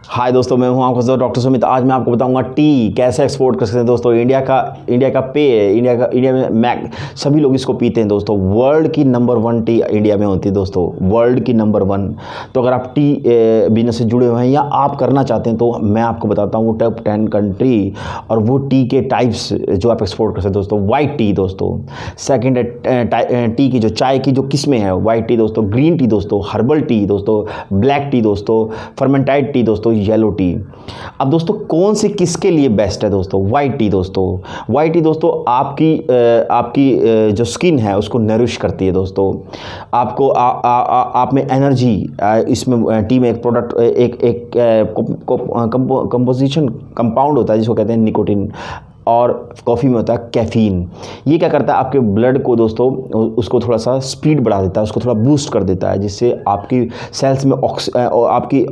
हाय दोस्तों, मैं हूं आपका दोस्त डॉक्टर सुमित। आज मैं आपको बताऊंगा टी कैसे एक्सपोर्ट कर सकते हैं दोस्तों। इंडिया का पे है, इंडिया में मैक सभी लोग इसको पीते हैं दोस्तों। वर्ल्ड की नंबर 1 टी इंडिया में होती है दोस्तों, वर्ल्ड की नंबर 1। तो अगर आप टी बिजनेस से जुड़े हुए हैं या आप करना चाहते हैं तो मैं आपको बताता हूँ वो टॉप 10 कंट्री और वो टी के टाइप्स जो आप एक्सपोर्ट कर सकते हैं दोस्तों। वाइट टी दोस्तों, सेकेंड है टी की जो चाय की जो किस्में हैं, वाइट टी दोस्तों, ग्रीन टी दोस्तों, हर्बल टी दोस्तों, ब्लैक टी दोस्तों, फर्मेंटाइड टी दोस्तों, येलो टी। अब दोस्तों कौन सी किसके लिए बेस्ट है दोस्तों? वाइट टी दोस्तों। वाइट टी दोस्तों आपकी जो स्किन है उसको नरिश करती है दोस्तों। आपको आप में एनर्जी, इसमें टी में एक प्रोडक्ट एक कंपोजिशन कंपाउंड होता है जिसको कहते हैं निकोटिन, और कॉफ़ी में होता है कैफ़ीन। ये क्या करता है आपके ब्लड को दोस्तों, उसको थोड़ा सा स्पीड बढ़ा देता है, उसको थोड़ा बूस्ट कर देता है, जिससे आपकी सेल्स में आपकी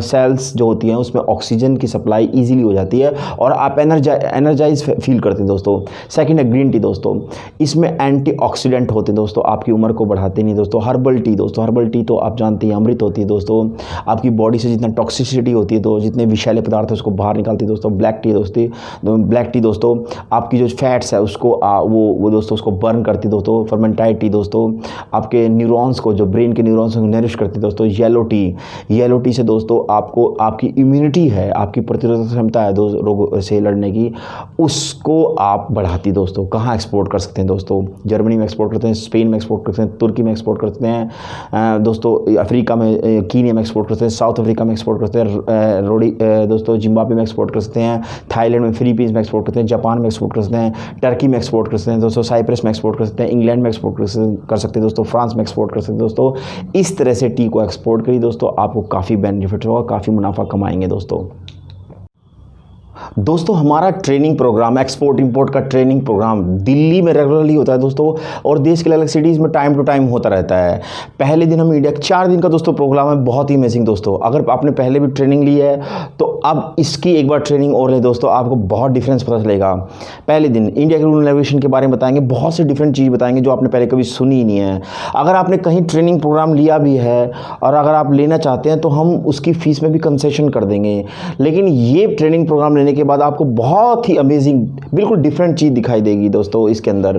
सेल्स जो होती हैं उसमें ऑक्सीजन की सप्लाई इजीली हो जाती है और आप एनर्जाइज फील करते हैं दोस्तों। सेकंड है ग्रीन टी दोस्तों, इसमें एंटीऑक्सीडेंट होते हैं दोस्तों, आपकी उम्र को बढ़ाते नहीं दोस्तों। हर्बल टी दोस्तों, हर्बल टी तो आप जानते हैं अमृत होती है दोस्तों, आपकी बॉडी से जितना टॉक्सिसिटी होती है तो जितने विषैले पदार्थ है उसको बाहर निकालती है दोस्तों। ब्लैक टी दोस्तों आपकी जो फैट्स है उसको वो दोस्तों उसको बर्न करती दोस्तों। फर्मेंटाइड टी दोस्तों आपके न्यूरॉन्स को, जो ब्रेन के न्यूरॉन्स को नरिश करती दोस्तों। येलो टी से दोस्तों आपको आपकी इम्यूनिटी है, आपकी प्रतिरोधक क्षमता है रोगों से लड़ने की, उसको आप बढ़ाती दोस्तों। कहाँ एक्सपोर्ट कर सकते हैं दोस्तों? जर्मनी में एक्सपोर्ट करते हैं, स्पेन में एक्सपोर्ट करते हैं, तुर्की में एक्सपोर्ट करते हैं दोस्तों, अफ्रीका में कीनिया में एक्सपोर्ट करते हैं, साउथ अफ्रीका में एक्सपोर्ट करते हैं दोस्तों, जिम्बाब्वे में एक्सपोर्ट कर सकते हैं, थाईलैंड में, फिलीपींस में एक्सपोर्ट करते हैं, जापान में एक्सपोर्ट कर सकते हैं, टर्की में एक्सपोर्ट कर सकते हैं दोस्तों, साइप्रस में एक्सपोर्ट कर सकते हैं, इंग्लैंड में एक्सपोर्ट कर सकते हैं दोस्तों, फ्रांस में एक्सपोर्ट कर सकते हैं दोस्तों। इस तरह से टी को एक्सपोर्ट करिए दोस्तों, आपको काफ़ी बेनिफिट होगा, काफ़ी मुनाफा कमाएंगे दोस्तों। हमारा ट्रेनिंग प्रोग्राम, एक्सपोर्ट इंपोर्ट का ट्रेनिंग प्रोग्राम दिल्ली में रेगुलरली होता है दोस्तों, और देश के अलग अलग सिटीज़ में टाइम टू टाइम होता रहता है। पहले दिन हम इंडिया 4 दिन का दोस्तों प्रोग्राम है, बहुत ही अमेजिंग दोस्तों। अगर आपने पहले भी ट्रेनिंग ली है तो अब इसकी एक बार ट्रेनिंग और लें दोस्तों, आपको बहुत डिफरेंस पता चलेगा। पहले दिन इंडिया के रूल एंड रेगुलेशन के बारे में बताएंगे, बहुत से डिफरेंट चीज़ बताएंगे जो आपने पहले कभी सुनी ही नहीं है। अगर आपने कहीं ट्रेनिंग प्रोग्राम लिया भी है और अगर आप लेना चाहते हैं तो हम उसकी फ़ीस में भी कंसेशन कर देंगे, लेकिन ये ट्रेनिंग प्रोग्राम लेने के बाद आपको बहुत ही अमेजिंग बिल्कुल डिफरेंट चीज़ दिखाई देगी दोस्तों। इसके अंदर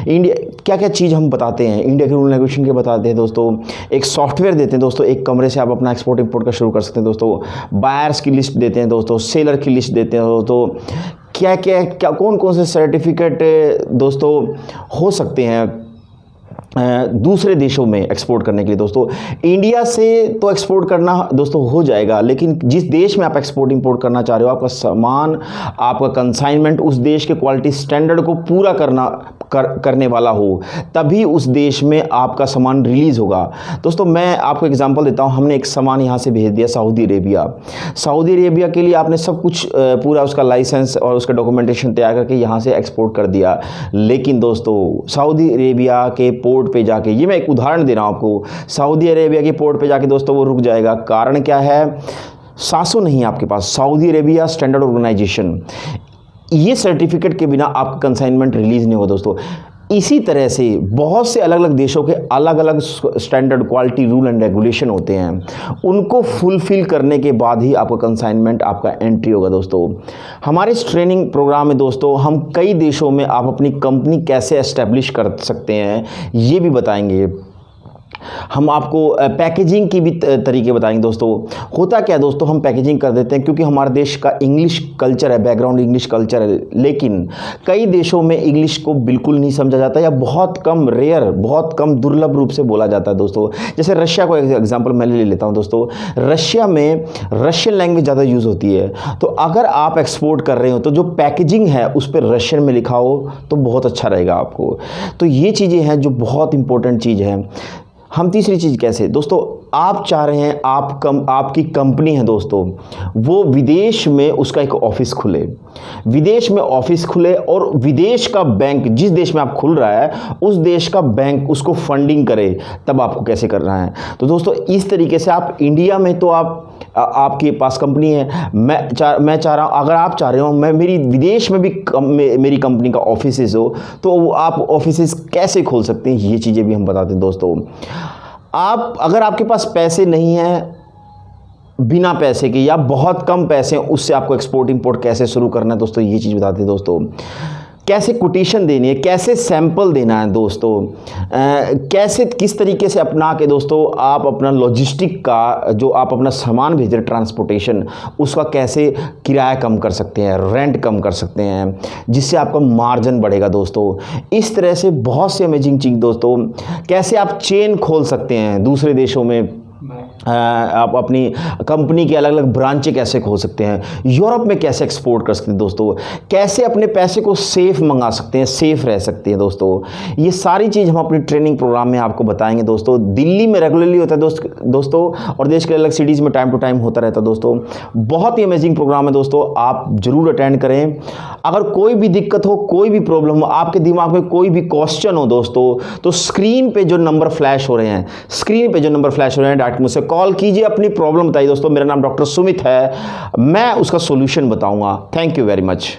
इंडिया क्या क्या चीज़ हम बताते हैं, इंडिया के रूल रेगुलेशन के बताते हैं दोस्तों, एक सॉफ्टवेयर देते हैं दोस्तों, एक कमरे से आप अपना एक्सपोर्ट इंपोर्ट का शुरू कर सकते हैं दोस्तों। बायर्स की लिस्ट देते हैं दोस्तों, सेलर की लिस्ट देते हैं दोस्तों, क्या कौन कौन से सर्टिफिकेट दोस्तों हो सकते हैं दूसरे देशों में एक्सपोर्ट करने के लिए दोस्तों। इंडिया से तो एक्सपोर्ट करना दोस्तों हो जाएगा, लेकिन जिस देश में आप एक्सपोर्ट इंपोर्ट करना चाह रहे हो, आपका सामान, आपका कंसाइनमेंट उस देश के क्वालिटी स्टैंडर्ड को पूरा करने वाला हो, तभी उस देश में आपका सामान रिलीज़ होगा दोस्तों। मैं आपको एग्जांपल देता हूं, हमने एक सामान यहां से भेज दिया सऊदी अरेबिया के लिए आपने सब कुछ पूरा उसका लाइसेंस और उसका डॉक्यूमेंटेशन तैयार करके यहां से एक्सपोर्ट कर दिया, लेकिन दोस्तों सऊदी अरेबिया के पोर्ट पे जाके, ये मैं एक उदाहरण दे रहा हूं आपको, सऊदी अरेबिया के पोर्ट पे जाके दोस्तों वो रुक जाएगा। कारण क्या है? सासो नहीं आपके पास, सऊदी अरेबिया स्टैंडर्ड ऑर्गेनाइजेशन, ये सर्टिफिकेट के बिना आपका कंसाइनमेंट रिलीज नहीं होगा दोस्तों। इसी तरह से बहुत से अलग अलग देशों के अलग अलग standard quality rule and regulation होते हैं, उनको फुलफिल करने के बाद ही आपका कंसाइनमेंट, आपका एंट्री होगा दोस्तों। हमारे इस ट्रेनिंग प्रोग्राम में दोस्तों हम कई देशों में आप अपनी कंपनी कैसे एस्टेब्लिश कर सकते हैं ये भी बताएंगे। हम आपको पैकेजिंग की भी तरीके बताएंगे दोस्तों। होता क्या है दोस्तों, हम पैकेजिंग कर देते हैं क्योंकि हमारे देश का इंग्लिश कल्चर है, बैकग्राउंड इंग्लिश कल्चर है, लेकिन कई देशों में इंग्लिश को बिल्कुल नहीं समझा जाता या बहुत कम बहुत कम दुर्लभ रूप से बोला जाता है दोस्तों। जैसे रशिया को एग्जाम्पल मैं ले लेता हूँ दोस्तों, रशिया में रशियन लैंग्वेज ज़्यादा यूज़ होती है, तो अगर आप एक्सपोर्ट कर रहे हो तो जो पैकेजिंग है उस पर रशियन में लिखा हो तो बहुत अच्छा रहेगा आपको। तो ये चीज़ें हैं जो बहुत इंपॉर्टेंट चीज़ है। हम तीसरी चीज़ कैसे दोस्तों, आप चाह रहे हैं आपकी कंपनी है दोस्तों, वो विदेश में उसका एक ऑफिस खुले, विदेश में ऑफिस खुले और विदेश का बैंक, जिस देश में आप खुल रहा है उस देश का बैंक उसको फंडिंग करे, तब आपको कैसे करना है। तो दोस्तों इस तरीके से आप इंडिया में तो आपके पास कंपनी है, मैं चाह रहा हूँ, अगर आप चाह रहे हो मेरी विदेश में भी मेरी कंपनी का ऑफिस हो, तो आप ऑफिस कैसे खोल सकते हैं, ये चीज़ें भी हम बताते हैं दोस्तों। अगर आपके पास पैसे नहीं हैं बिना पैसे के या बहुत कम पैसे हैं उससे आपको एक्सपोर्ट इंपोर्ट कैसे शुरू करना है दोस्तों, ये चीज़ बताते हैं दोस्तों। कैसे कोटेशन देनी है, कैसे सैंपल देना है दोस्तों, कैसे किस तरीके से अपना के दोस्तों आप अपना लॉजिस्टिक का जो आप अपना सामान भेज रहे ट्रांसपोर्टेशन, उसका कैसे किराया कम कर सकते हैं, रेंट कम कर सकते हैं, जिससे आपका मार्जिन बढ़ेगा दोस्तों। इस तरह से बहुत से अमेजिंग चीज़ दोस्तों, कैसे आप चेन खोल सकते हैं दूसरे देशों में, आप अपनी कंपनी के अलग अलग ब्रांचें कैसे खोल सकते हैं, यूरोप में कैसे एक्सपोर्ट कर सकते हैं दोस्तों, कैसे अपने पैसे को सेफ मंगा सकते हैं, सेफ रह सकते हैं दोस्तों। ये सारी चीज़ हम अपनी ट्रेनिंग प्रोग्राम में आपको बताएंगे दोस्तों। दिल्ली में रेगुलरली होता है दोस्तों, और देश के अलग सिटीज़ में टाइम टू टाइम होता रहता है दोस्तों। बहुत ही अमेजिंग प्रोग्राम है दोस्तों, आप जरूर अटेंड करें। अगर कोई भी दिक्कत हो, कोई भी प्रॉब्लम हो, आपके दिमाग में कोई भी क्वेश्चन हो दोस्तों, तो स्क्रीन पे जो नंबर फ्लैश हो रहे हैं, डायरेक्ट मुझसे कॉल कीजिए, अपनी प्रॉब्लम बताइए दोस्तों। मेरा नाम डॉक्टर सुमित है, मैं उसका सॉल्यूशन बताऊंगा। Thank you very much.